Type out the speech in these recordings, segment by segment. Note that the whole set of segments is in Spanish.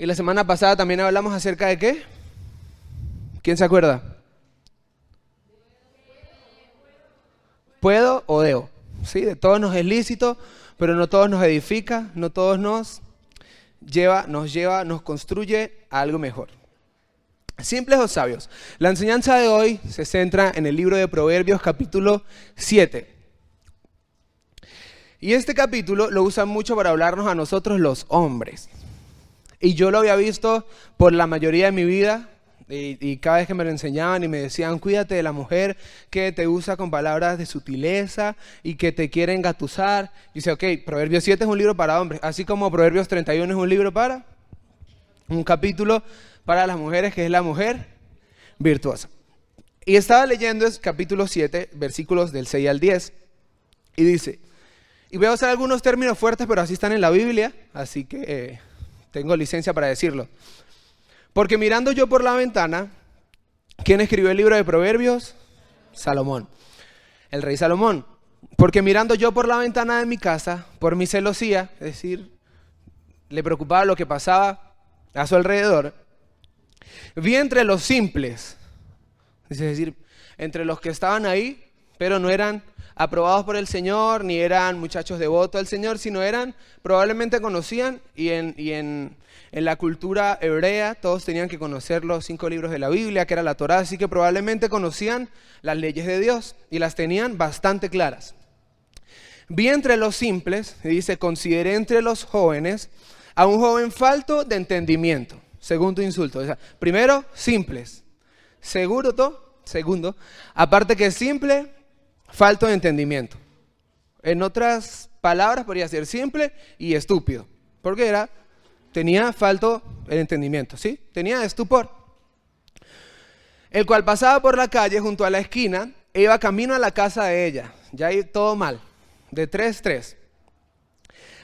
la semana pasada también hablamos acerca de ¿qué? ¿Quién se acuerda? ¿Puedo o debo? ¿Sí? De todos nos es lícito, pero no todos nos edifica, no todos nos construye a algo mejor. ¿Simples o sabios? La enseñanza de hoy se centra en el libro de Proverbios capítulo 7. Y este capítulo lo usan mucho para hablarnos a nosotros los hombres. Y yo lo había visto por la mayoría de mi vida y cada vez que me lo enseñaban y me decían cuídate de la mujer que te usa con palabras de sutileza y que te quiere engatusar. Y dice, ok, Proverbios 7 es un libro para hombres, así como Proverbios 31 es un libro para un capítulo para las mujeres, que es la mujer virtuosa. Y estaba leyendo el capítulo 7, versículos del 6 al 10, y dice, y voy a usar algunos términos fuertes, pero así están en la Biblia, así que tengo licencia para decirlo. Porque mirando yo por la ventana, ¿quién escribió el libro de Proverbios? Salomón, el rey Salomón. Porque mirando yo por la ventana de mi casa, por mi celosía, es decir, le preocupaba lo que pasaba a su alrededor, vi entre los simples, es decir, entre los que estaban ahí, pero no eran aprobados por el Señor, ni eran muchachos devotos al Señor, sino probablemente conocían, y en la cultura hebrea todos tenían que conocer los 5 libros de la Biblia, que era la Torá, así que probablemente conocían las leyes de Dios y las tenían bastante claras. Vi entre los simples, y dice, consideré entre los jóvenes a un joven falto de entendimiento. Segundo insulto. O sea, primero, simples. Segundo, aparte que simple, falto de entendimiento. En otras palabras, podría ser simple y estúpido. Porque tenía falto de entendimiento, ¿sí? Tenía estupor. El cual pasaba por la calle junto a la esquina e iba camino a la casa de ella. Ya ahí todo mal. De 3.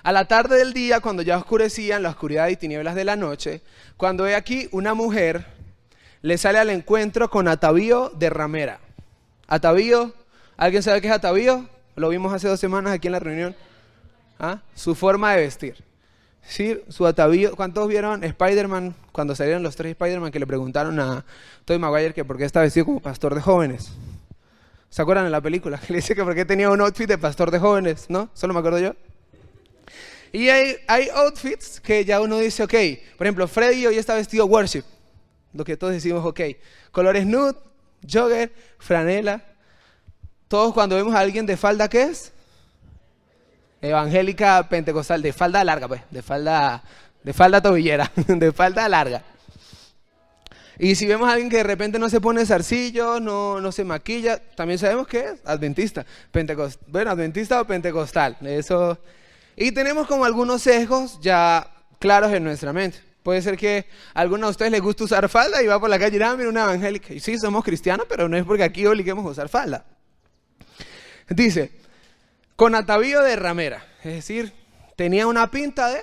A la tarde del día, cuando ya oscurecían la oscuridad y tinieblas de la noche, cuando ve aquí una mujer, le sale al encuentro con atavío de ramera. Atavío, ¿alguien sabe qué es atavío? Lo vimos hace 2 semanas aquí en la reunión. ¿Ah? Su forma de vestir. Sí, su atavío. ¿Cuántos vieron Spider-Man cuando salieron los 3 Spider-Man que le preguntaron a Tobey Maguire que por qué está vestido como pastor de jóvenes? ¿Se acuerdan de la película? Que le dice que por qué tenía un outfit de pastor de jóvenes, ¿no? Solo me acuerdo yo. Y hay outfits que ya uno dice, ok, por ejemplo, Freddy hoy está vestido worship, lo que todos decimos, ok, colores nude, jogger, franela. Todos cuando vemos a alguien de falda, ¿qué es? Evangélica pentecostal, de falda larga, pues, de falda tobillera, de falda larga. Y si vemos a alguien que de repente no se pone zarcillo, no se maquilla, también sabemos que es adventista, adventista o pentecostal, eso. Y tenemos como algunos sesgos ya claros en nuestra mente. Puede ser que a alguno de ustedes les gusta usar falda y va por la calle y dirá, mira, una evangélica. Y sí, somos cristianos, pero no es porque aquí obliguemos a usar falda. Dice, con atavío de ramera, es decir, tenía una pinta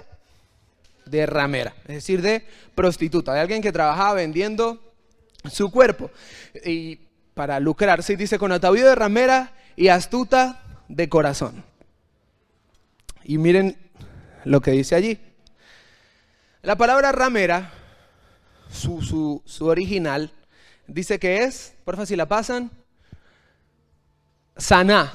de ramera, es decir, de prostituta, de alguien que trabajaba vendiendo su cuerpo y para lucrarse. Y dice, con atavío de ramera y astuta de corazón. Y miren lo que dice allí. La palabra ramera, su original, dice que es, porfa si la pasan, saná.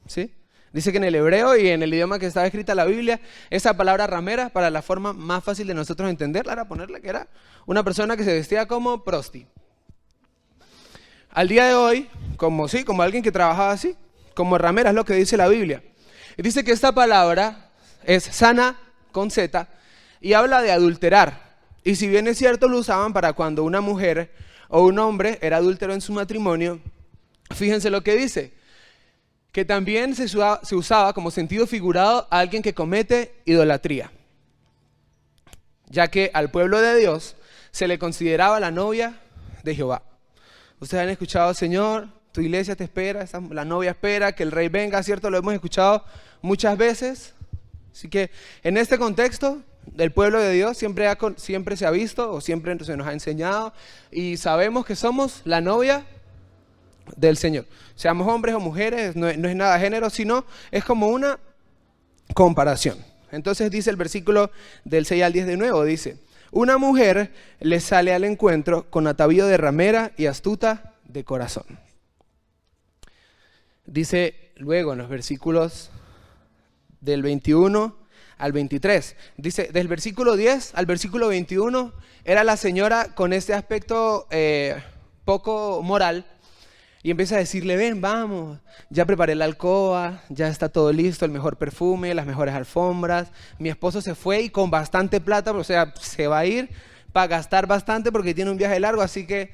¿Sí? Dice que en el hebreo y en el idioma que estaba escrita la Biblia, esa palabra ramera, para la forma más fácil de nosotros entenderla, era ponerle que era una persona que se vestía como prosti. Al día de hoy, como alguien que trabajaba así, como ramera es lo que dice la Biblia. Y dice que esta palabra es sana con Z y habla de adulterar. Y si bien es cierto lo usaban para cuando una mujer o un hombre era adúltero en su matrimonio, fíjense lo que dice, que también se usaba como sentido figurado a alguien que comete idolatría, ya que al pueblo de Dios se le consideraba la novia de Jehová. Ustedes han escuchado, Señor, tu iglesia te espera, la novia espera que el rey venga, ¿cierto? Lo hemos escuchado muchas veces. Así que en este contexto, el pueblo de Dios siempre se ha visto o siempre se nos ha enseñado y sabemos que somos la novia del Señor. Seamos hombres o mujeres, no es nada de género, sino es como una comparación. Entonces dice el versículo del 6 al 10 de nuevo, dice: una mujer le sale al encuentro con atavío de ramera y astuta de corazón. Dice luego en los versículos del 21 al 23. Dice, del versículo 10 al versículo 21, era la señora con este aspecto poco moral. Y empieza a decirle: ven, vamos, ya preparé la alcoba, ya está todo listo, el mejor perfume, las mejores alfombras. Mi esposo se fue y con bastante plata, o sea, se va a ir para gastar bastante porque tiene un viaje largo. Así que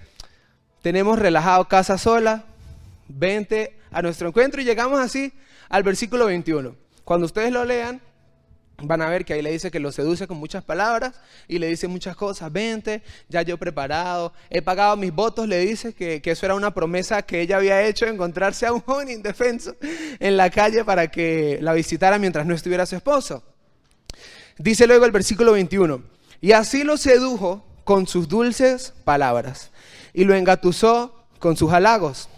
tenemos relajado casa sola, vente a nuestro encuentro. Y llegamos así al versículo 21. Cuando ustedes lo lean, van a ver que ahí le dice que lo seduce con muchas palabras y le dice muchas cosas. Vente, ya yo preparado, he pagado mis votos. Le dice que eso era una promesa que ella había hecho, encontrarse a un joven indefenso en la calle para que la visitara mientras no estuviera su esposo. Dice luego el versículo 21, y así lo sedujo con sus dulces palabras y lo engatusó con sus halagos.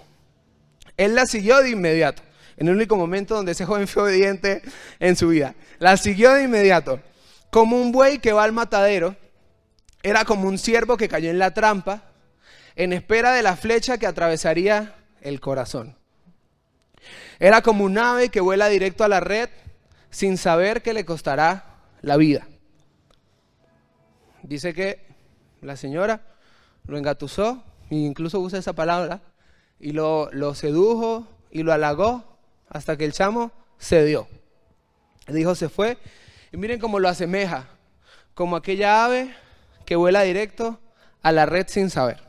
Él la siguió de inmediato, en el único momento donde ese joven fue obediente en su vida. La siguió de inmediato. Como un buey que va al matadero, era como un ciervo que cayó en la trampa, en espera de la flecha que atravesaría el corazón. Era como un ave que vuela directo a la red, sin saber que le costará la vida. Dice que la señora lo engatusó, e incluso usa esa palabra, y lo sedujo y lo halagó, hasta que el chamo cedió. El hijo se fue y miren cómo lo asemeja, como aquella ave que vuela directo a la red sin saber.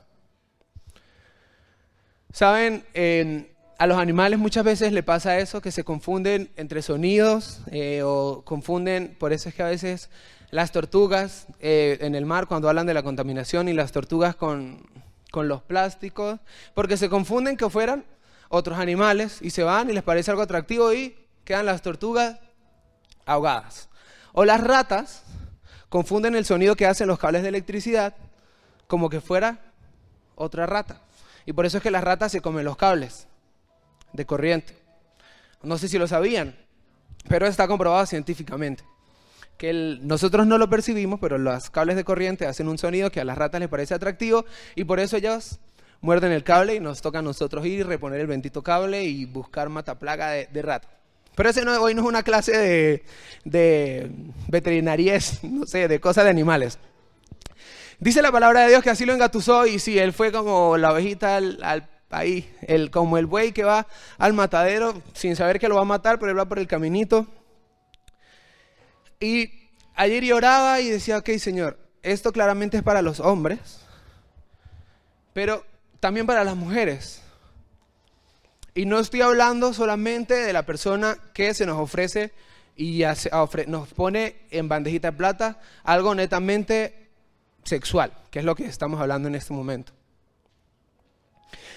Saben, a los animales muchas veces le pasa eso, que se confunden entre sonidos o confunden, por eso es que a veces las tortugas en el mar, cuando hablan de la contaminación, y las tortugas con los plásticos, porque se confunden que fueran otros animales y se van y les parece algo atractivo y quedan las tortugas ahogadas. O las ratas confunden el sonido que hacen los cables de electricidad como que fuera otra rata. Y por eso es que las ratas se comen los cables de corriente. No sé si lo sabían, pero está comprobado científicamente que nosotros no lo percibimos, pero los cables de corriente hacen un sonido que a las ratas les parece atractivo y por eso ellas muerden el cable y nos toca a nosotros ir, reponer el bendito cable y buscar mataplaga de rata. Pero hoy no es una clase de veterinariés, no sé, de cosas de animales. Dice la palabra de Dios que así lo engatusó y sí, él fue como la ovejita ahí, como el buey que va al matadero sin saber que lo va a matar, pero él va por el caminito. Y ayer yo oraba y decía: ok, Señor, esto claramente es para los hombres, pero también para las mujeres. Y no estoy hablando solamente de la persona que se nos ofrece y nos pone en bandejita de plata algo netamente sexual, que es lo que estamos hablando en este momento.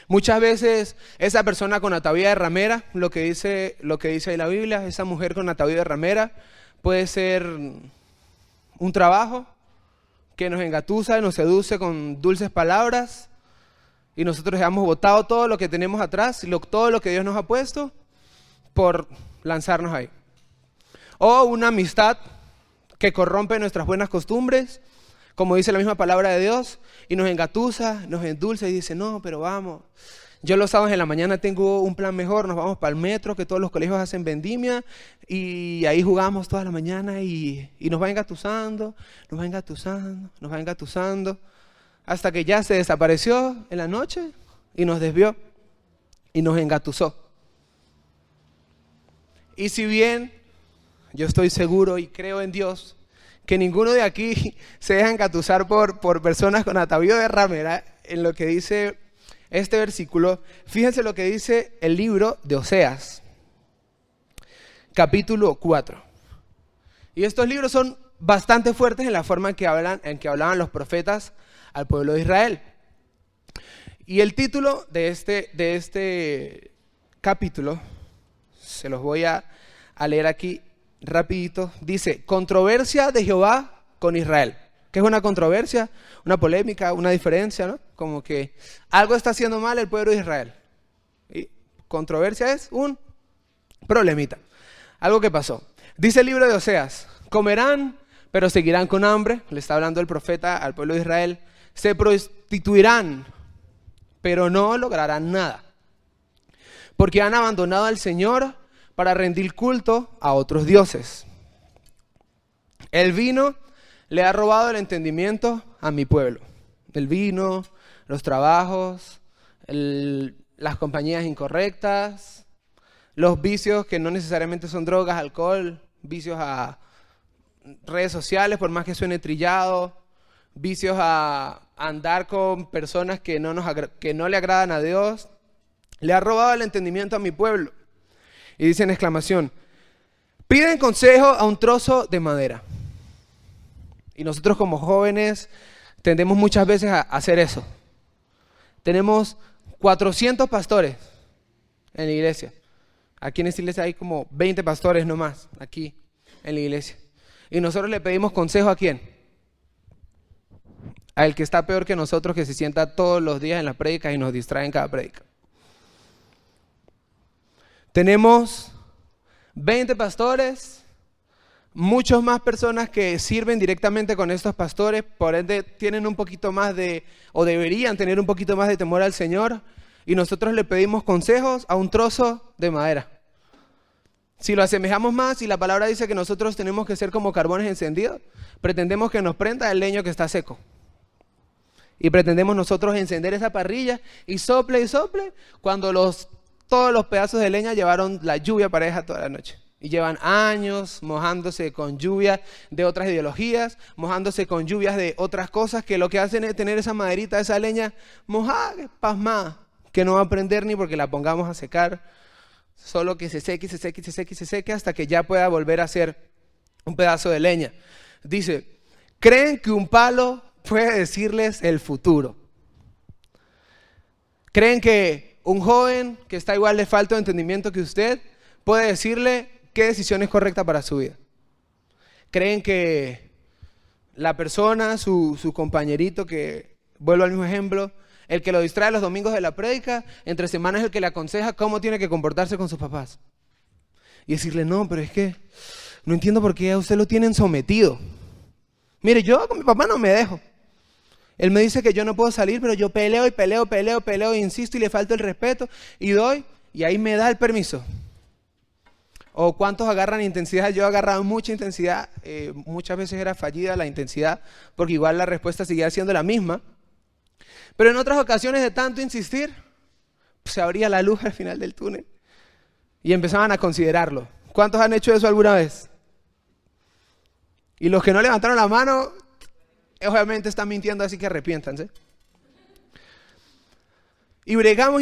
Muchas veces esa persona con atavío de ramera, lo que dice ahí la Biblia, esa mujer con atavío de ramera puede ser un trabajo que nos engatusa y nos seduce con dulces palabras. Y nosotros hemos botado todo lo que tenemos atrás, todo lo que Dios nos ha puesto, por lanzarnos ahí. O una amistad que corrompe nuestras buenas costumbres, como dice la misma palabra de Dios, y nos engatusa, nos endulza y dice: no, pero vamos, yo los sábados en la mañana tengo un plan mejor, nos vamos para el metro, que todos los colegios hacen vendimia, y ahí jugamos toda la mañana y nos va engatusando, hasta que ya se desapareció en la noche y nos desvió y nos engatusó. Y si bien yo estoy seguro y creo en Dios que ninguno de aquí se deja engatusar por personas con atavío de ramera, en lo que dice este versículo, fíjense lo que dice el libro de Oseas, capítulo 4. Y estos libros son bastante fuertes en la forma en que hablaban los profetas al pueblo de Israel. Y el título de este capítulo, se los voy a leer aquí rapidito, dice: controversia de Jehová con Israel. ¿Qué es una controversia? Una polémica, una diferencia, ¿no? Como que algo está haciendo mal el pueblo de Israel. Y controversia es un problemita, algo que pasó. Dice el libro de Oseas, Comerán, pero seguirán con hambre. Le está hablando el profeta al pueblo de Israel. Se prostituirán, pero no lograrán nada, porque han abandonado al Señor para rendir culto a otros dioses. El vino le ha robado el entendimiento a mi pueblo. El vino, los trabajos, las compañías incorrectas, los vicios que no necesariamente son drogas, alcohol, vicios a redes sociales, por más que suene trillado, vicios a andar con personas que no le agradan a Dios. Le ha robado el entendimiento a mi pueblo. Y dice en exclamación, piden consejo a un trozo de madera. Y nosotros como jóvenes tendemos muchas veces a hacer eso. Tenemos 400 pastores en la iglesia. Aquí en esta iglesia hay como 20 pastores nomás, aquí en la iglesia. Y nosotros le pedimos consejo ¿a quién? Al que está peor que nosotros, que se sienta todos los días en las prédicas y nos distrae en cada prédica. Tenemos 20 pastores, muchas más personas que sirven directamente con estos pastores, por ende tienen un poquito más o deberían tener un poquito más de temor al Señor, y nosotros le pedimos consejos a un trozo de madera. Si lo asemejamos más y la palabra dice que nosotros tenemos que ser como carbones encendidos, pretendemos que nos prenda el leño que está seco. Y pretendemos nosotros encender esa parrilla y sople, cuando todos los pedazos de leña llevaron la lluvia pareja toda la noche. Y llevan años mojándose con lluvia de otras ideologías, mojándose con lluvias de otras cosas, que lo que hacen es tener esa maderita, esa leña mojada, pasmada, que no va a prender ni porque la pongamos a secar, solo que se seque hasta que ya pueda volver a ser un pedazo de leña. Dice, creen que un palo puede decirles el futuro. Creen que un joven que está igual de falto de entendimiento que usted puede decirle qué decisión es correcta para su vida. Creen que la persona, su compañerito, que vuelvo al mismo ejemplo, el que lo distrae los domingos de la prédica, entre semanas es el que le aconseja cómo tiene que comportarse con sus papás. Y decirle, no, pero es que no entiendo por qué a usted lo tienen sometido. Mire, yo con mi papá no me dejo. Él me dice que yo no puedo salir, pero yo peleo, e insisto y le falto el respeto y doy, y ahí me da el permiso. O cuántos agarran intensidad. Yo he agarrado mucha intensidad, muchas veces era fallida la intensidad, porque igual la respuesta seguía siendo la misma. Pero en otras ocasiones de tanto insistir, se abría la luz al final del túnel y empezaban a considerarlo. ¿Cuántos han hecho eso alguna vez? Y los que no levantaron la mano, obviamente están mintiendo, así que arrepiéntanse. Y bregamos,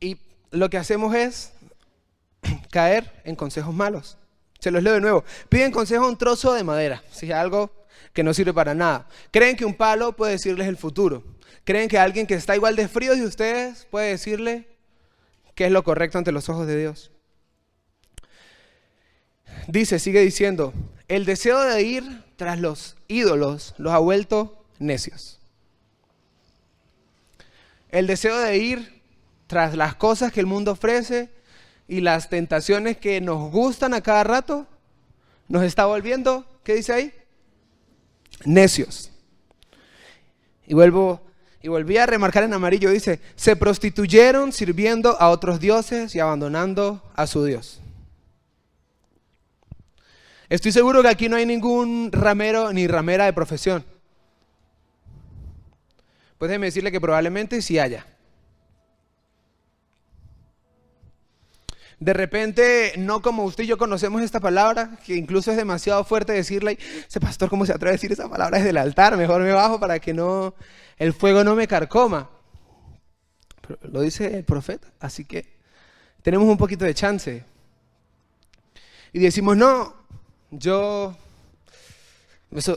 y lo que hacemos es caer en consejos malos. Se los leo de nuevo. Piden consejo a un trozo de madera, si es algo que no sirve para nada. Creen que un palo puede decirles el futuro. Creen que alguien que está igual de frío de ustedes puede decirle qué es lo correcto ante los ojos de Dios. Sigue diciendo, el deseo de ir tras los ídolos los ha vuelto necios. El deseo de ir tras las cosas que el mundo ofrece y las tentaciones que nos gustan a cada rato nos está volviendo, ¿qué dice ahí? Necios. Y volví a remarcar en amarillo, dice, se prostituyeron sirviendo a otros dioses y abandonando a su Dios. Estoy seguro que aquí no hay ningún ramero ni ramera de profesión. Pues déjeme decirle que probablemente sí haya. De repente, no como usted y yo conocemos esta palabra, que incluso es demasiado fuerte decirla, ese pastor, ¿cómo se atreve a decir esa palabra desde el altar? Mejor me bajo para que el fuego no me carcoma. Pero lo dice el profeta, así que tenemos un poquito de chance. Y decimos, no,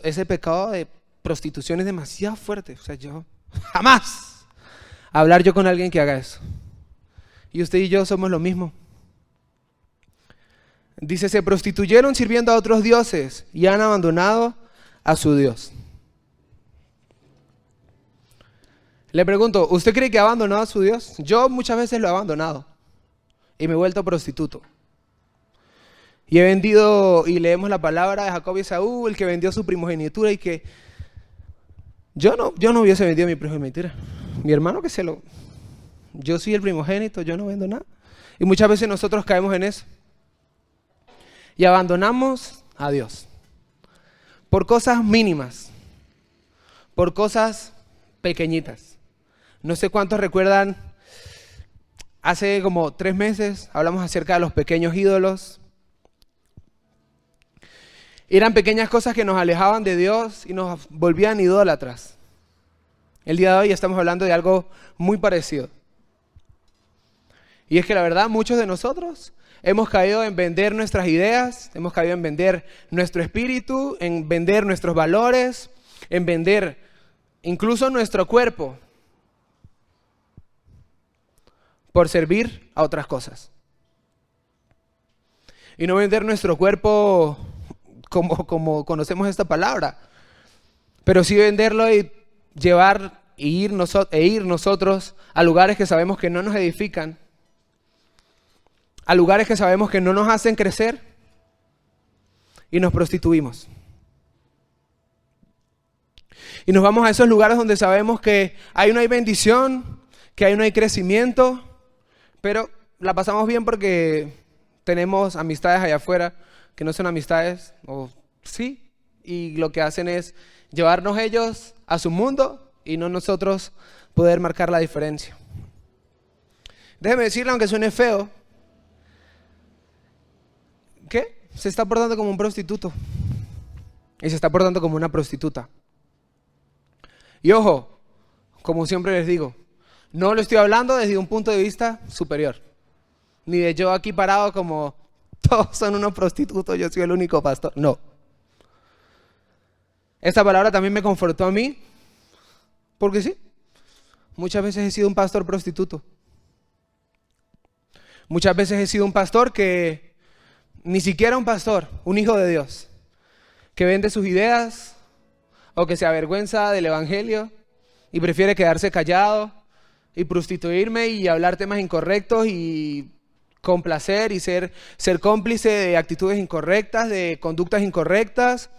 ese pecado de prostitución es demasiado fuerte. O sea, yo jamás hablar yo con alguien que haga eso. Y usted y yo somos lo mismo. Dice, se prostituyeron sirviendo a otros dioses y han abandonado a su Dios. Le pregunto, ¿usted cree que ha abandonado a su Dios? Yo muchas veces lo he abandonado y me he vuelto prostituto. Y he vendido, y leemos la palabra de Jacob y Esaú, el que vendió su primogenitura, y que yo no hubiese vendido mi primogenitura. Mi hermano que yo soy el primogénito, yo no vendo nada. Y muchas veces nosotros caemos en eso. Y abandonamos a Dios. Por cosas mínimas. Por cosas pequeñitas. No sé cuántos recuerdan, hace como 3 meses hablamos acerca de los pequeños ídolos. Eran pequeñas cosas que nos alejaban de Dios y nos volvían idólatras. El día de hoy estamos hablando de algo muy parecido. Y es que la verdad, muchos de nosotros hemos caído en vender nuestras ideas, hemos caído en vender nuestro espíritu, en vender nuestros valores, en vender incluso nuestro cuerpo por servir a otras cosas. Y no vender nuestro cuerpo como conocemos esta palabra, pero sí venderlo y llevar e ir nosotros a lugares que sabemos que no nos edifican, a lugares que sabemos que no nos hacen crecer, y nos prostituimos. Y nos vamos a esos lugares donde sabemos que ahí no hay bendición, que ahí no hay crecimiento, pero la pasamos bien porque tenemos amistades allá afuera que no son amistades, o sí, y lo que hacen es llevarnos ellos a su mundo y no nosotros poder marcar la diferencia. Déjeme decirle, aunque suene feo, que se está portando como un prostituto y se está portando como una prostituta. Y ojo, como siempre les digo, no lo estoy hablando desde un punto de vista superior, ni de yo aquí parado como todos son unos prostitutos, yo soy el único pastor. No. Esta palabra también me confortó a mí, porque sí, muchas veces he sido un pastor prostituto. Muchas veces he sido un pastor que ni siquiera un pastor, un hijo de Dios, que vende sus ideas o que se avergüenza del evangelio y prefiere quedarse callado y prostituirme y hablar temas incorrectos y complacer y ser cómplice de actitudes incorrectas, de conductas incorrectas,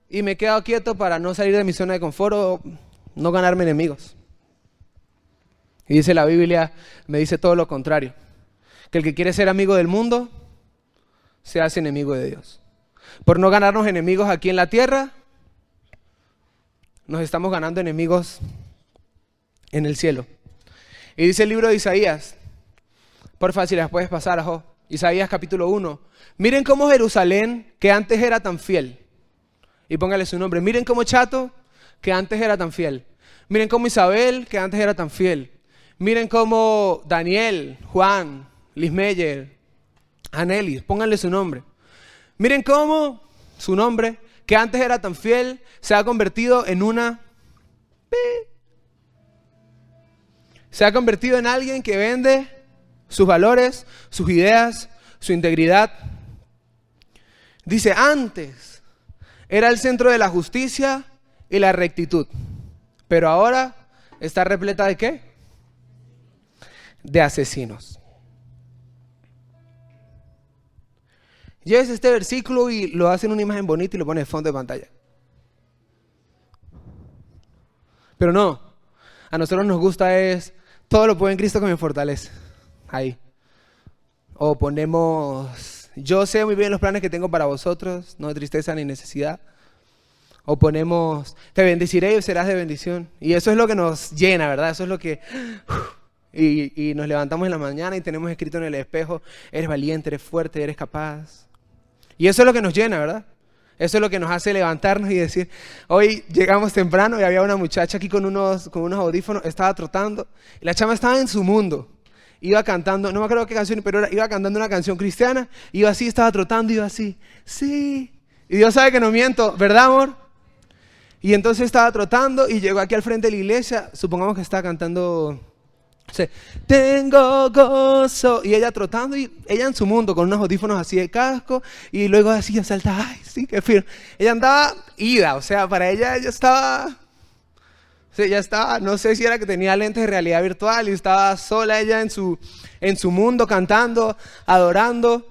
y me quedo quieto para no salir de mi zona de confort o no ganarme enemigos. Y dice la Biblia, me dice todo lo contrario, que el que quiere ser amigo del mundo se hace enemigo de Dios. Por no ganarnos enemigos aquí en la tierra, nos estamos ganando enemigos en el cielo. Y dice el libro de Isaías, porfa, si las puedes pasar, ajo. Isaías capítulo 1. Miren cómo Jerusalén, que antes era tan fiel. Y póngale su nombre. Miren cómo Chato, que antes era tan fiel. Miren cómo Isabel, que antes era tan fiel. Miren cómo Daniel, Juan, Liz Meyer, Anelis, pónganle su nombre. Miren cómo su nombre, que antes era tan fiel, se ha convertido en se ha convertido en alguien que vende sus valores, sus ideas, su integridad. Dice, antes era el centro de la justicia y la rectitud, pero ahora está repleta ¿de qué? De asesinos. Lleves este versículo y lo hace en una imagen bonita y lo pone de fondo de pantalla. Pero no, a nosotros nos gusta es, todo lo puedo en Cristo que me fortalece. Ahí. O ponemos, yo sé muy bien los planes que tengo para vosotros, no de tristeza ni necesidad. O ponemos, te bendeciré y serás de bendición. Y eso es lo que nos llena, ¿verdad? Eso es lo que... Y nos levantamos en la mañana y tenemos escrito en el espejo, eres valiente, eres fuerte, eres capaz. Y eso es lo que nos llena, ¿verdad? Eso es lo que nos hace levantarnos y decir, hoy llegamos temprano y había una muchacha aquí con unos audífonos, estaba trotando, y la chama estaba en su mundo, iba cantando, no me acuerdo qué canción, pero iba cantando una canción cristiana, iba así, estaba trotando, iba así, sí, y Dios sabe que no miento, ¿verdad, amor? Y entonces estaba trotando y llegó aquí al frente de la iglesia, supongamos que estaba cantando... tengo gozo, y ella trotando, y ella en su mundo con unos audífonos así de casco, y luego así salta, ay sí, qué firme. Ella andaba ida, o sea, para ella estaba, no sé si era que tenía lentes de realidad virtual y estaba sola ella en su mundo, cantando, adorando.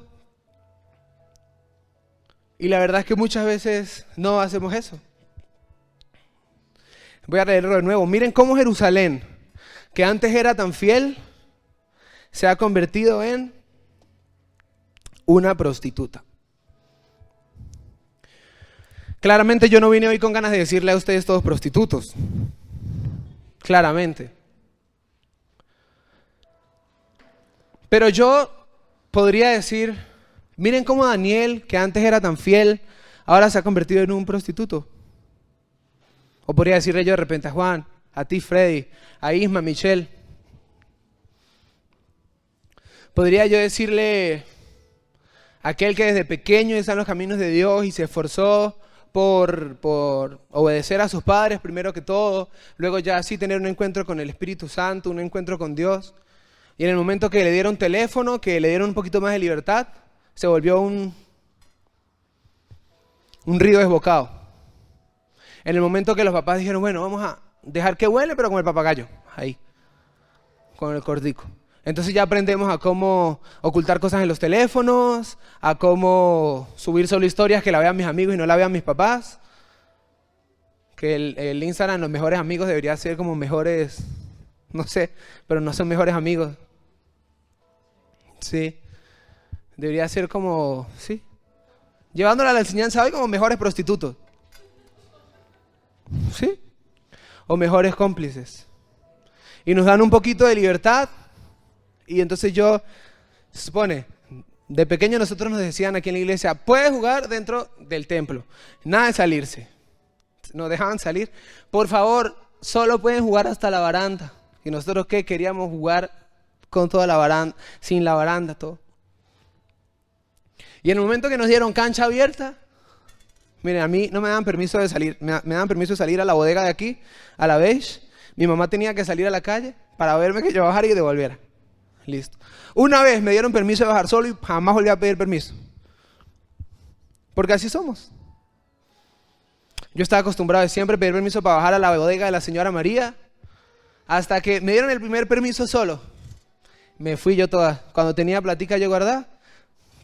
Y la verdad es que muchas veces no hacemos eso. Voy a leerlo de nuevo. Miren cómo Jerusalén, que antes era tan fiel, se ha convertido en una prostituta. Claramente yo no vine hoy con ganas de decirle a ustedes todos prostitutos. Claramente. Pero yo podría decir, miren cómo Daniel, que antes era tan fiel, ahora se ha convertido en un prostituto. O podría decirle yo de repente a Juan, a ti Freddy, a Isma, a Michelle. Podría yo decirle a aquel que desde pequeño está en los caminos de Dios y se esforzó por obedecer a sus padres primero que todo, luego ya así tener un encuentro con el Espíritu Santo, un encuentro con Dios. Y en el momento que le dieron teléfono, que le dieron un poquito más de libertad, se volvió un río desbocado. En el momento que los papás dijeron, bueno, vamos a dejar que huele, pero con el papagayo, ahí, con el cortico. Entonces ya aprendemos a cómo ocultar cosas en los teléfonos, a cómo subir solo historias que la vean mis amigos y no la vean mis papás. Que el Instagram, los mejores amigos debería ser como mejores, no sé, pero no son mejores amigos. Sí, debería ser como, sí, llevándola a la enseñanza hoy como mejores prostitutos. ¿Sí? O mejores cómplices. Y nos dan un poquito de libertad. Y entonces se supone, de pequeño nosotros nos decían aquí en la iglesia, puedes jugar dentro del templo, nada de salirse. Nos dejaban salir. Por favor, solo pueden jugar hasta la baranda. Y nosotros, ¿qué? Queríamos jugar con toda la baranda, sin la baranda, todo. Y en el momento que nos dieron cancha abierta, miren, a mí no me daban permiso de salir. Me daban permiso de salir a la bodega de aquí, a la beige. Mi mamá tenía que salir a la calle para verme que yo bajara y devolviera. Listo. Una vez me dieron permiso de bajar solo y jamás volví a pedir permiso. Porque así somos. Yo estaba acostumbrado a siempre pedir permiso para bajar a la bodega de la señora María. Hasta que me dieron el primer permiso solo. Me fui yo toda. Cuando tenía platica yo guardada,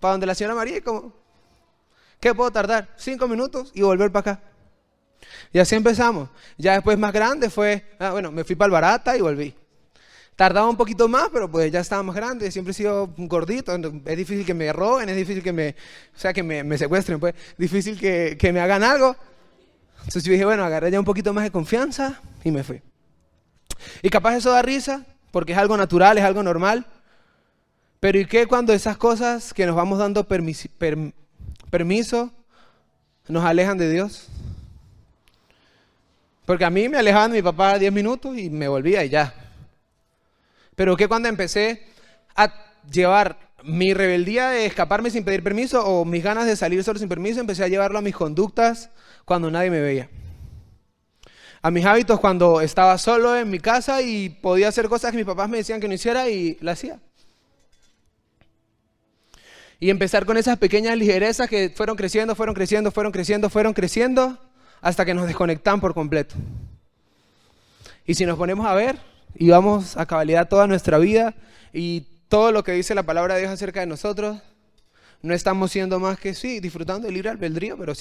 para donde la señora María y como, ¿qué puedo tardar? 5 minutos y volver para acá. Y así empezamos. Ya después más grande fue, me fui para el Barata y volví. Tardaba un poquito más, pero pues ya estaba más grande. Siempre he sido gordito. Es difícil que me roben, es difícil que me secuestren, pues. Difícil que me hagan algo. Entonces yo dije, agarré ya un poquito más de confianza y me fui. Y capaz eso da risa, porque es algo natural, es algo normal. Pero ¿y qué cuando esas cosas que nos vamos dando permiso nos alejan de Dios? Porque a mí me alejaban de mi papá 10 minutos y me volvía y ya. Pero ¿qué cuando empecé a llevar mi rebeldía de escaparme sin pedir permiso o mis ganas de salir solo sin permiso, empecé a llevarlo a mis conductas cuando nadie me veía? A mis hábitos cuando estaba solo en mi casa y podía hacer cosas que mis papás me decían que no hiciera y las hacía. Y empezar con esas pequeñas ligerezas que fueron creciendo hasta que nos desconectan por completo. Y si nos ponemos a ver y vamos a cabalidad toda nuestra vida y todo lo que dice la palabra de Dios acerca de nosotros, no estamos siendo más que, sí, disfrutando del libre albedrío, pero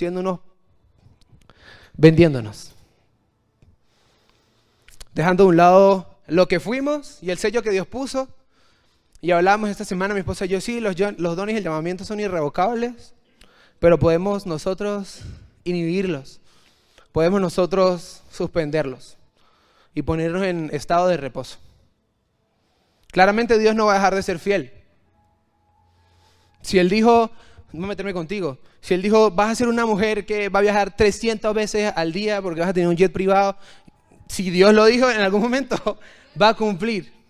vendiéndonos. Dejando a un lado lo que fuimos y el sello que Dios puso. Y hablamos esta semana, mi esposa y yo, sí, los dones y el llamamiento son irrevocables, pero podemos nosotros inhibirlos, podemos nosotros suspenderlos y ponernos en estado de reposo. Claramente Dios no va a dejar de ser fiel. Si Él dijo, no meterme contigo, si Él dijo, vas a ser una mujer que va a viajar 300 veces al día porque vas a tener un jet privado, si Dios lo dijo, en algún momento va a cumplir.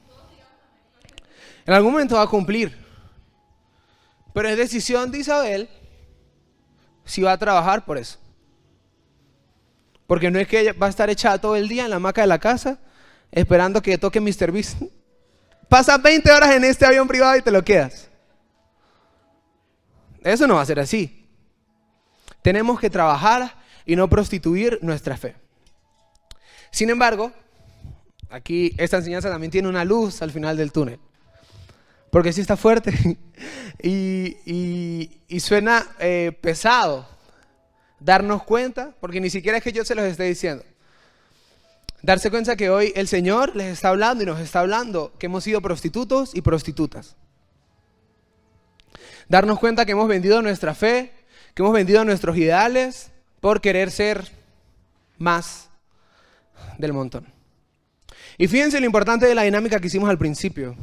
En algún momento va a cumplir. Pero es decisión de Isabel si va a trabajar por eso. Porque no es que ella va a estar echada todo el día en la hamaca de la casa esperando que toque Mr. Beast. Pasas 20 horas en este avión privado y te lo quedas. Eso no va a ser así. Tenemos que trabajar y no prostituir nuestra fe. Sin embargo, aquí esta enseñanza también tiene una luz al final del túnel. Porque sí está fuerte y suena pesado. darnos cuenta, porque ni siquiera es que yo se los esté diciendo. Darse cuenta que hoy el Señor les está hablando y nos está hablando que hemos sido prostitutos y prostitutas. Darnos cuenta que hemos vendido nuestra fe, que hemos vendido nuestros ideales por querer ser más del montón. Y fíjense lo importante de la dinámica que hicimos al principio.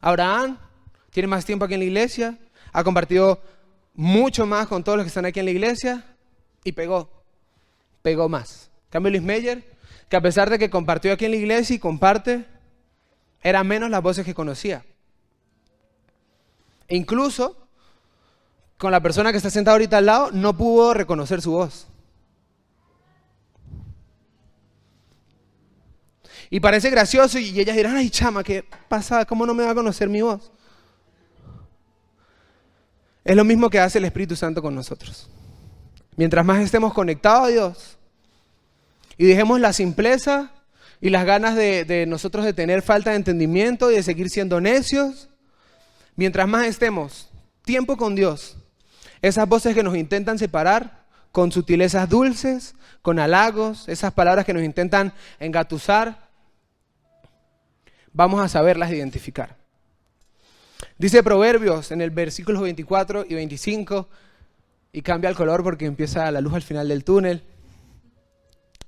Abraham tiene más tiempo aquí en la iglesia, ha compartido mucho más con todos los que están aquí en la iglesia y pegó más. En cambio Luis Meyer, que a pesar de que compartió aquí en la iglesia y comparte, eran menos las voces que conocía. E incluso con la persona que está sentada ahorita al lado no pudo reconocer su voz. Y parece gracioso y ellas dirán, ay chama, ¿qué pasa? ¿Cómo no me va a conocer mi voz? Es lo mismo que hace el Espíritu Santo con nosotros. Mientras más estemos conectados a Dios y dejemos la simpleza y las ganas de nosotros de tener falta de entendimiento y de seguir siendo necios, mientras más estemos tiempo con Dios, esas voces que nos intentan separar con sutilezas dulces, con halagos, esas palabras que nos intentan engatusar, vamos a saberlas identificar. Dice Proverbios en el versículos 24 y 25, y cambia el color porque empieza la luz al final del túnel.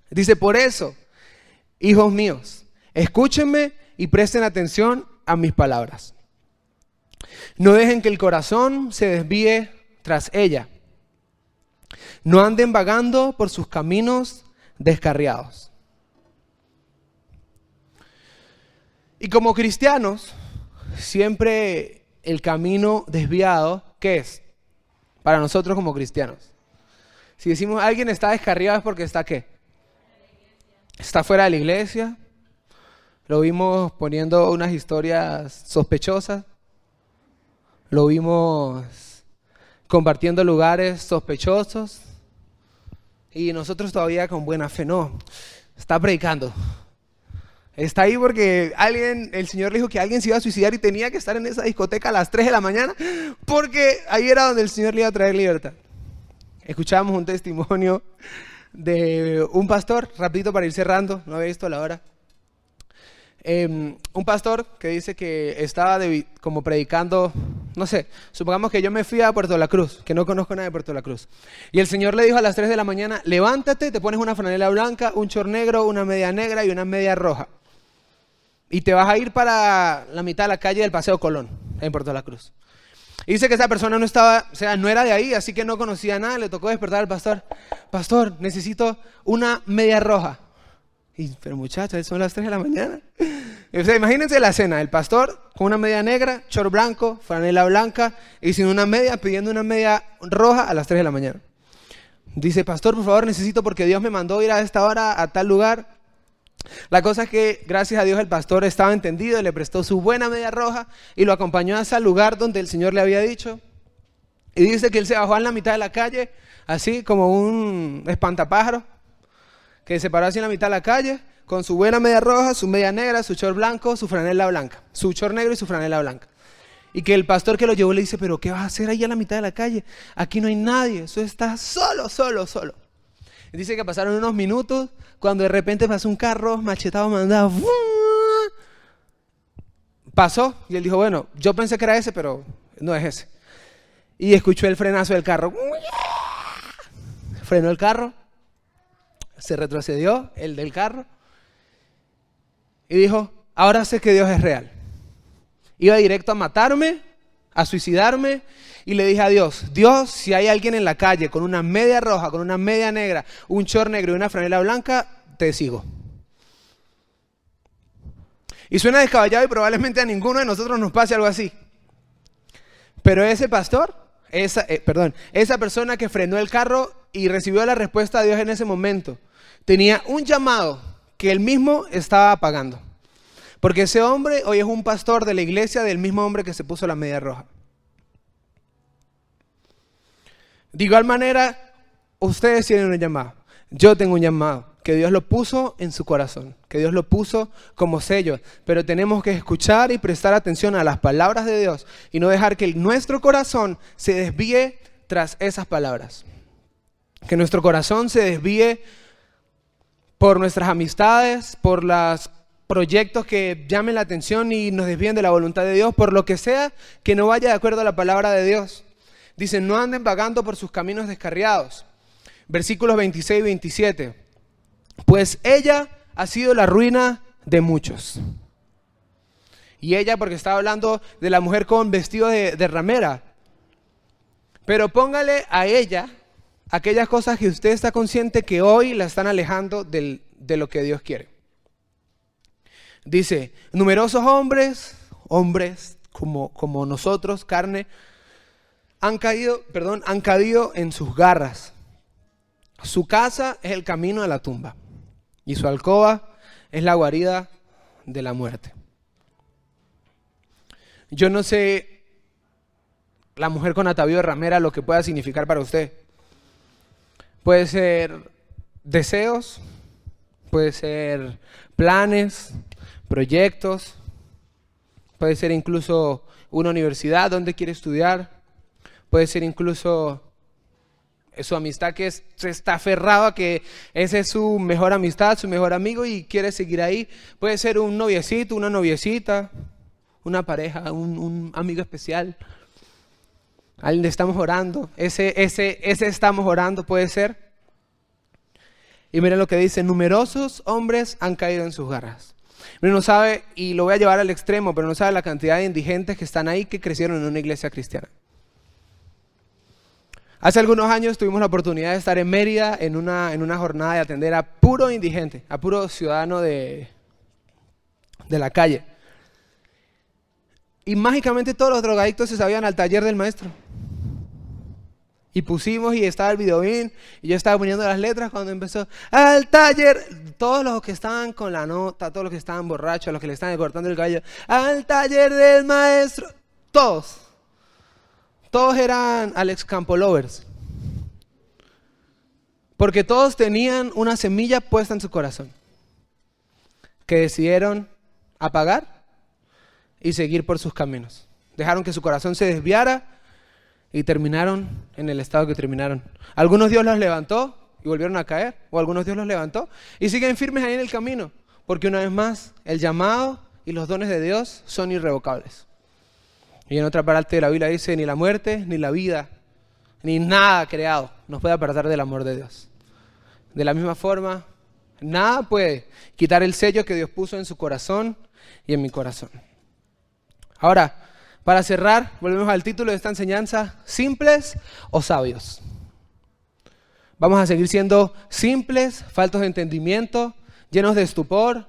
Dice, por eso, hijos míos, escúchenme y presten atención a mis palabras. No dejen que el corazón se desvíe tras ella. No anden vagando por sus caminos descarriados. Y como cristianos, siempre el camino desviado, ¿qué es? Para nosotros como cristianos. Si decimos alguien está descarriado es porque está ¿qué? Está fuera de la iglesia. Lo vimos poniendo unas historias sospechosas. Lo vimos compartiendo lugares sospechosos. Y nosotros todavía con buena fe, no, está predicando. Está ahí porque el Señor le dijo que alguien se iba a suicidar y tenía que estar en esa discoteca a las 3 de la mañana porque ahí era donde el Señor le iba a traer libertad. Escuchábamos un testimonio de un pastor, rapidito para ir cerrando, no había visto la hora. Un pastor que dice que estaba como predicando, no sé, supongamos que yo me fui a Puerto La Cruz, que no conozco nada de Puerto La Cruz. Y el Señor le dijo a las 3 de la mañana, levántate, te pones una franela blanca, un short negro, una media negra y una media roja. Y te vas a ir para la mitad de la calle del Paseo Colón, en Puerto La Cruz. Y dice que esa persona no estaba, o sea, no era de ahí, así que no conocía nada. Le tocó despertar al pastor. Pastor, necesito una media roja. Pero muchachos, son las 3 de la mañana. O sea, imagínense la escena, el pastor con una media negra, short blanco, franela blanca y sin una media, pidiendo una media roja a las 3 de la mañana. Dice, pastor, por favor, necesito porque Dios me mandó ir a esta hora a tal lugar. La cosa es que, gracias a Dios, el pastor estaba entendido, le prestó su buena media roja y lo acompañó a ese lugar donde el Señor le había dicho. Y dice que él se bajó en la mitad de la calle, así como un espantapájaro, que se paró así en la mitad de la calle, con su buena media roja, su media negra, su short blanco, su franela blanca, su short negro y su franela blanca. Y que el pastor que lo llevó le dice, pero ¿qué vas a hacer ahí a la mitad de la calle? Aquí no hay nadie, eso está solo. Y dice que pasaron unos minutos, cuando de repente pasó un carro machetado, mandado, pasó, y él dijo, bueno, yo pensé que era ese, pero no es ese. Y escuchó el frenazo del carro. Frenó el carro, se retrocedió el del carro, y dijo, ahora sé que Dios es real. Iba directo a matarme, a suicidarme, y le dije a Dios, Dios, si hay alguien en la calle con una media roja, con una media negra, un short negro y una franela blanca, te sigo. Y suena descabellado y probablemente a ninguno de nosotros nos pase algo así. Pero ese pastor, esa persona que frenó el carro y recibió la respuesta de Dios en ese momento, tenía un llamado que él mismo estaba apagando. Porque ese hombre hoy es un pastor de la iglesia del mismo hombre que se puso la media roja. De igual manera, ustedes tienen un llamado. Yo tengo un llamado, que Dios lo puso en su corazón, que Dios lo puso como sello. Pero tenemos que escuchar y prestar atención a las palabras de Dios y no dejar que nuestro corazón se desvíe tras esas palabras. Que nuestro corazón se desvíe por nuestras amistades, por los proyectos que llamen la atención y nos desvíen de la voluntad de Dios, por lo que sea que no vaya de acuerdo a la palabra de Dios. Dice, no anden vagando por sus caminos descarriados. Versículos 26 y 27. Pues ella ha sido la ruina de muchos. Y ella porque estaba hablando de la mujer con vestido de ramera. Pero póngale a ella aquellas cosas que usted está consciente que hoy la están alejando de lo que Dios quiere. Dice, numerosos hombres como nosotros, carne, han caído en sus garras. Su casa es el camino a la tumba y su alcoba es la guarida de la muerte. Yo no sé la mujer con atavío de ramera lo que pueda significar para usted. Puede ser deseos, puede ser planes, proyectos, puede ser incluso una universidad donde quiere estudiar, puede ser incluso su amistad que se está aferrado a que ese es su mejor amistad, su mejor amigo y quiere seguir ahí. Puede ser un noviecito, una noviecita, una pareja, un amigo especial. Alguien le estamos orando, ese estamos orando puede ser. Y miren lo que dice, numerosos hombres han caído en sus garras. Pero no sabe, y lo voy a llevar al extremo, pero no sabe la cantidad de indigentes que están ahí que crecieron en una iglesia cristiana. Hace algunos años tuvimos la oportunidad de estar en Mérida en una jornada de atender a puro indigente, a puro ciudadano de la calle. Y mágicamente todos los drogadictos se sabían al taller del maestro. Y pusimos y estaba el videobeam y yo estaba poniendo las letras cuando empezó al taller. Todos los que estaban con la nota, todos los que estaban borrachos, los que le estaban cortando el cabello, al taller del maestro. Todos eran Alex Campo lovers. Porque todos tenían una semilla puesta en su corazón. Que decidieron apagar y seguir por sus caminos. Dejaron que su corazón se desviara y terminaron en el estado que terminaron. Algunos Dios los levantó y volvieron a caer, o algunos Dios los levantó y siguen firmes ahí en el camino, porque una vez más el llamado y los dones de Dios son irrevocables. Y en otra parte de la Biblia dice, ni la muerte, ni la vida, ni nada creado nos puede apartar del amor de Dios. De la misma forma, nada puede quitar el sello que Dios puso en su corazón y en mi corazón. Ahora, para cerrar, volvemos al título de esta enseñanza, ¿simples o sabios? Vamos a seguir siendo simples, faltos de entendimiento, llenos de estupor.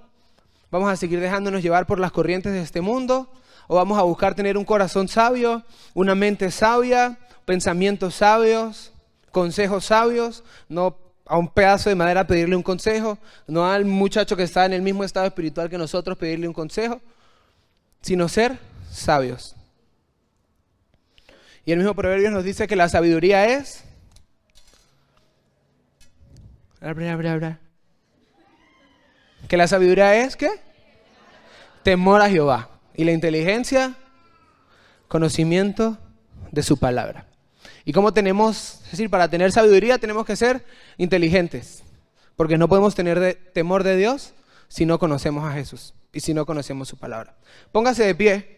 Vamos a seguir dejándonos llevar por las corrientes de este mundo. O vamos a buscar tener un corazón sabio, una mente sabia, pensamientos sabios, consejos sabios. No a un pedazo de madera pedirle un consejo, no al muchacho que está en el mismo estado espiritual que nosotros pedirle un consejo, sino ser sabios. Y el mismo Proverbios nos dice que la sabiduría es... Que la sabiduría es, ¿qué? Temor a Jehová. Y la inteligencia, conocimiento de su palabra. ¿Y cómo tenemos? Es decir, para tener sabiduría tenemos que ser inteligentes. Porque no podemos tener temor de Dios si no conocemos a Jesús y si no conocemos su palabra. Póngase de pie.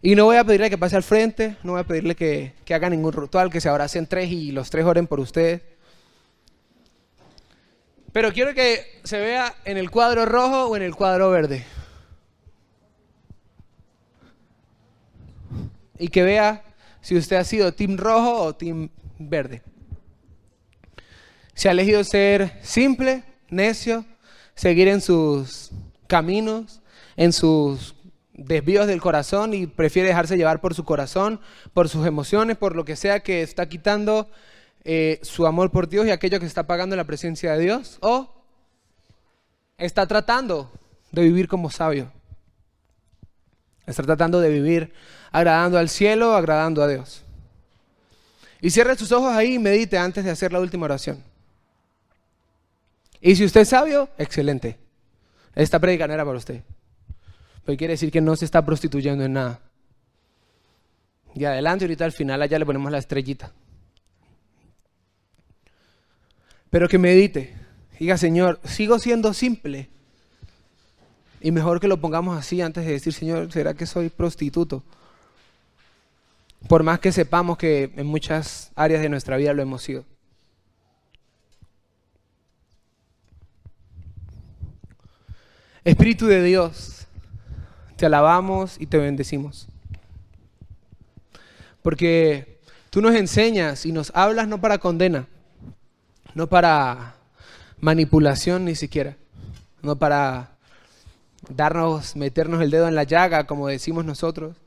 Y no voy a pedirle que pase al frente, no voy a pedirle que haga ningún ritual, que se abracen tres y los tres oren por ustedes. Pero quiero que se vea en el cuadro rojo o en el cuadro verde. Y que vea si usted ha sido team rojo o team verde. Si ha elegido ser simple, necio, seguir en sus caminos, en sus desvíos del corazón y prefiere dejarse llevar por su corazón, por sus emociones, por lo que sea que está quitando su amor por Dios y aquello que está pagando la presencia de Dios, o está tratando de vivir como sabio, está tratando de vivir agradando al cielo, agradando a Dios. Y cierre sus ojos ahí y medite antes de hacer la última oración. Y si usted es sabio, excelente, esta prédica no era para usted, pero quiere decir que no se está prostituyendo en nada. Y adelante, ahorita al final allá le ponemos la estrellita. pero que medite. Diga, Señor, sigo siendo simple. Y mejor que lo pongamos así antes de decir, Señor, ¿será que soy prostituto? Por más que sepamos que en muchas áreas de nuestra vida lo hemos sido. Espíritu de Dios, te alabamos y te bendecimos. Porque tú nos enseñas y nos hablas no para condena, no para manipulación ni siquiera, no para meternos el dedo en la llaga, como decimos nosotros,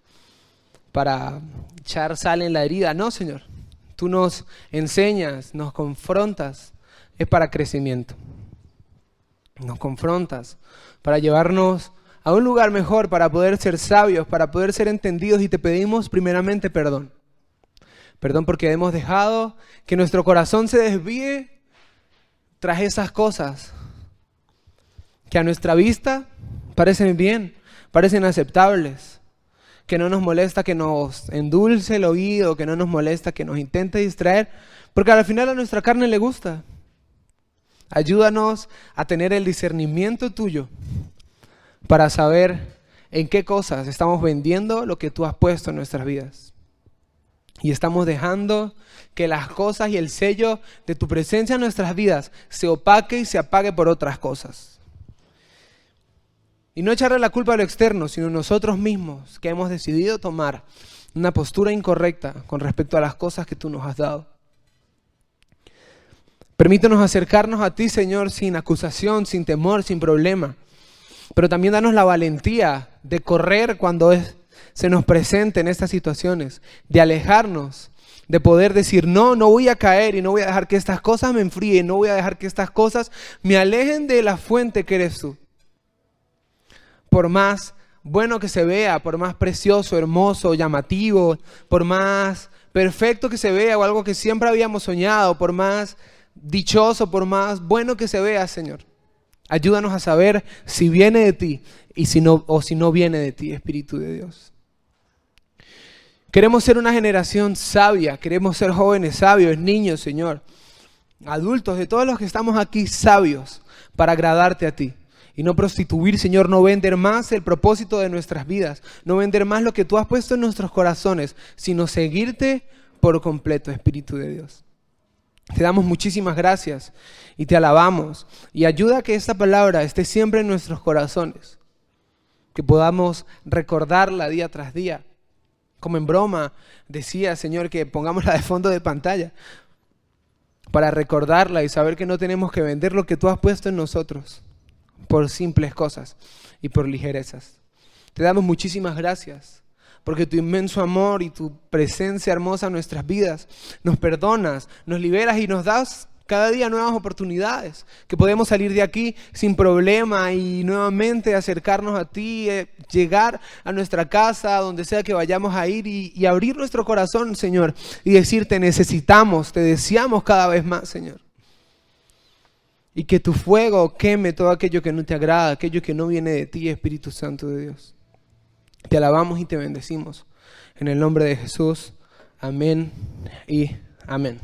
para echar sal en la herida. No, Señor, tú nos enseñas, nos confrontas, es para crecimiento. Nos confrontas para llevarnos a un lugar mejor, para poder ser sabios, para poder ser entendidos, y te pedimos primeramente perdón. Perdón porque hemos dejado que nuestro corazón se desvíe tras esas cosas que a nuestra vista parecen bien, parecen aceptables, que no nos molesta que nos endulce el oído, que no nos molesta que nos intente distraer, porque al final a nuestra carne le gusta. Ayúdanos a tener el discernimiento tuyo para saber en qué cosas estamos vendiendo lo que tú has puesto en nuestras vidas. Y estamos dejando que las cosas y el sello de tu presencia en nuestras vidas se opaque y se apague por otras cosas. Y no echarle la culpa a lo externo, sino nosotros mismos que hemos decidido tomar una postura incorrecta con respecto a las cosas que tú nos has dado. Permítenos acercarnos a ti, Señor, sin acusación, sin temor, sin problema. Pero también danos la valentía de correr cuando se nos presenten estas situaciones, de alejarnos, de poder decir, no voy a caer y no voy a dejar que estas cosas me enfríen, no voy a dejar que estas cosas me alejen de la fuente que eres tú. Por más bueno que se vea, por más precioso, hermoso, llamativo, por más perfecto que se vea o algo que siempre habíamos soñado, por más dichoso, por más bueno que se vea, Señor, ayúdanos a saber si viene de ti y si no viene de ti, Espíritu de Dios. Queremos ser una generación sabia, queremos ser jóvenes sabios, niños, Señor, adultos, de todos los que estamos aquí, sabios para agradarte a ti. Y no prostituir, Señor, no vender más el propósito de nuestras vidas, no vender más lo que tú has puesto en nuestros corazones, sino seguirte por completo, Espíritu de Dios. Te damos muchísimas gracias y te alabamos. Y ayuda a que esta palabra esté siempre en nuestros corazones, que podamos recordarla día tras día. Como en broma decía, Señor, que pongámosla de fondo de pantalla para recordarla y saber que no tenemos que vender lo que tú has puesto en nosotros por simples cosas y por ligerezas. Te damos muchísimas gracias porque tu inmenso amor y tu presencia hermosa en nuestras vidas nos perdonas, nos liberas y nos das cada día nuevas oportunidades, que podemos salir de aquí sin problema y nuevamente acercarnos a ti, llegar a nuestra casa, donde sea que vayamos a ir y abrir nuestro corazón, Señor, y decir, te necesitamos, te deseamos cada vez más, Señor. Y que tu fuego queme todo aquello que no te agrada, aquello que no viene de ti, Espíritu Santo de Dios. Te alabamos y te bendecimos. En el nombre de Jesús, amén y amén.